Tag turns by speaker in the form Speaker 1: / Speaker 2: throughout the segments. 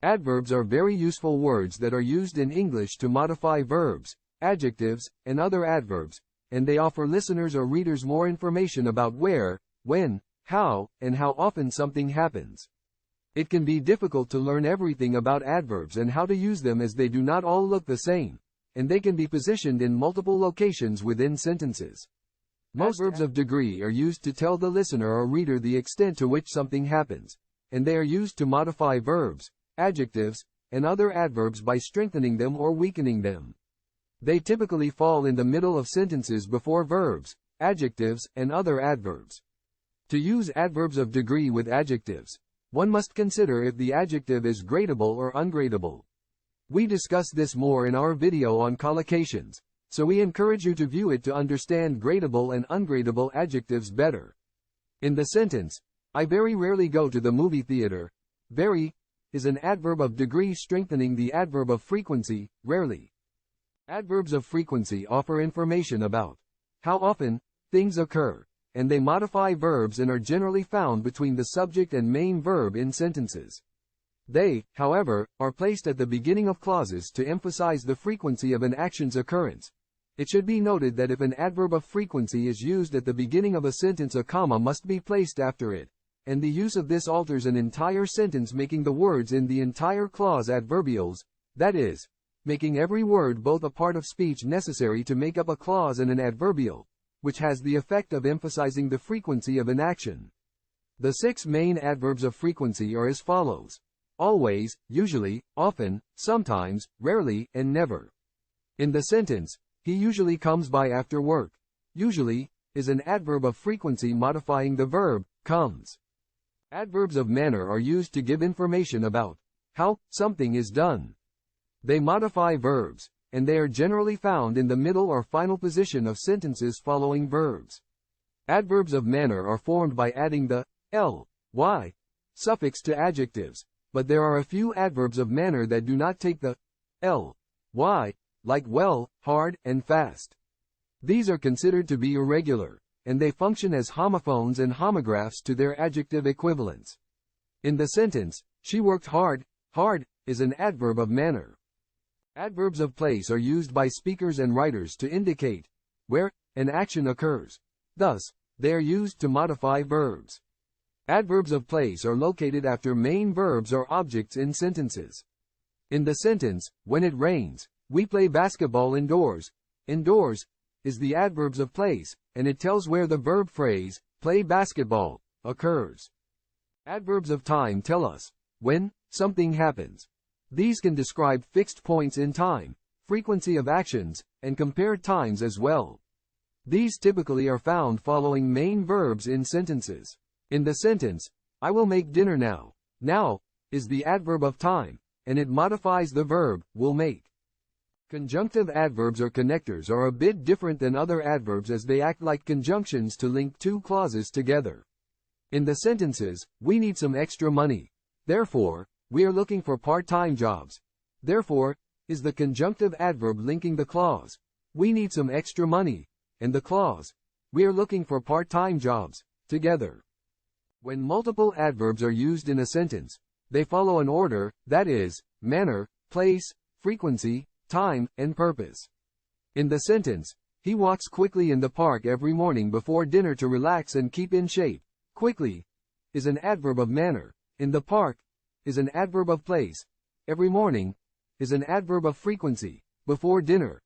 Speaker 1: Adverbs are very useful words that are used in English to modify verbs, adjectives, and other adverbs, and they offer listeners or readers more information about where, when, how, and how often something happens. It can be difficult to learn everything about adverbs and how to use them as they do not all look the same, and they can be positioned in multiple locations within sentences. Most adverbs of degree are used to tell the listener or reader the extent to which something happens, and they are used to modify verbs, adjectives, and other adverbs by strengthening them or weakening them. They typically fall in the middle of sentences before verbs, adjectives, and other adverbs. To use adverbs of degree with adjectives, one must consider if the adjective is gradable or ungradable. We discuss this more in our video on collocations, so we encourage you to view it to understand gradable and ungradable adjectives better. In the sentence, I very rarely go to the movie theater, very is an adverb of degree strengthening the adverb of frequency, rarely. Adverbs of frequency offer information about how often things occur, and they modify verbs and are generally found between the subject and main verb in sentences. They, however, are placed at the beginning of clauses to emphasize the frequency of an action's occurrence. It should be noted that if an adverb of frequency is used at the beginning of a sentence, a comma must be placed after it, and the use of this alters an entire sentence, making the words in the entire clause adverbials, that is, making every word both a part of speech necessary to make up a clause and an adverbial, which has the effect of emphasizing the frequency of an action. The 6 main adverbs of frequency are as follows: always, usually, often, sometimes, rarely, and never. In the sentence, he usually comes by after work. Usually is an adverb of frequency modifying the verb comes. Adverbs of manner are used to give information about how something is done. They modify verbs, and they are generally found in the middle or final position of sentences following verbs. Adverbs of manner are formed by adding the ly suffix to adjectives, but there are a few adverbs of manner that do not take the ly, like well, hard, and fast. These are considered to be irregular, and they function as homophones and homographs to their adjective equivalents. In the sentence, she worked hard, hard is an adverb of manner. Adverbs of place are used by speakers and writers to indicate where an action occurs. Thus, they are used to modify verbs. Adverbs of place are located after main verbs or objects in sentences. In the sentence, when it rains, we play basketball indoors. Indoors is the adverbs of place, and it tells where the verb phrase, play basketball, occurs. Adverbs of time tell us when something happens. These can describe fixed points in time, frequency of actions, and compared times as well. These typically are found following main verbs in sentences. In the sentence, I will make dinner now. Now is the adverb of time, and it modifies the verb will make. Conjunctive adverbs or connectors are a bit different than other adverbs as they act like conjunctions to link two clauses together. In the sentences, we need some extra money. Therefore, we are looking for part-time jobs. Therefore is the conjunctive adverb linking the clause, we need some extra money, and the clause, we are looking for part-time jobs, together. When multiple adverbs are used in a sentence, they follow an order, that is, manner, place, frequency, time, and purpose. In the sentence, he walks quickly in the park every morning before dinner to relax and keep in shape. Quickly is an adverb of manner. In the park is an adverb of place. Every morning is an adverb of frequency. Before dinner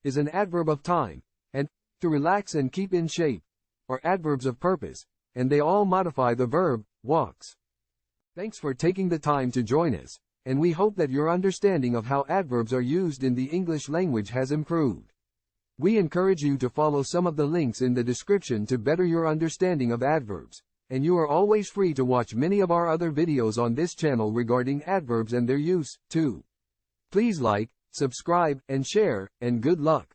Speaker 1: is an adverb of time. And to relax and keep in shape are adverbs of purpose, and they all modify the verb walks. Thanks for taking the time to join us, and we hope that your understanding of how adverbs are used in the English language has improved. We encourage you to follow some of the links in the description to better your understanding of adverbs, and you are always free to watch many of our other videos on this channel regarding adverbs and their use, too. Please like, subscribe, and share, and good luck.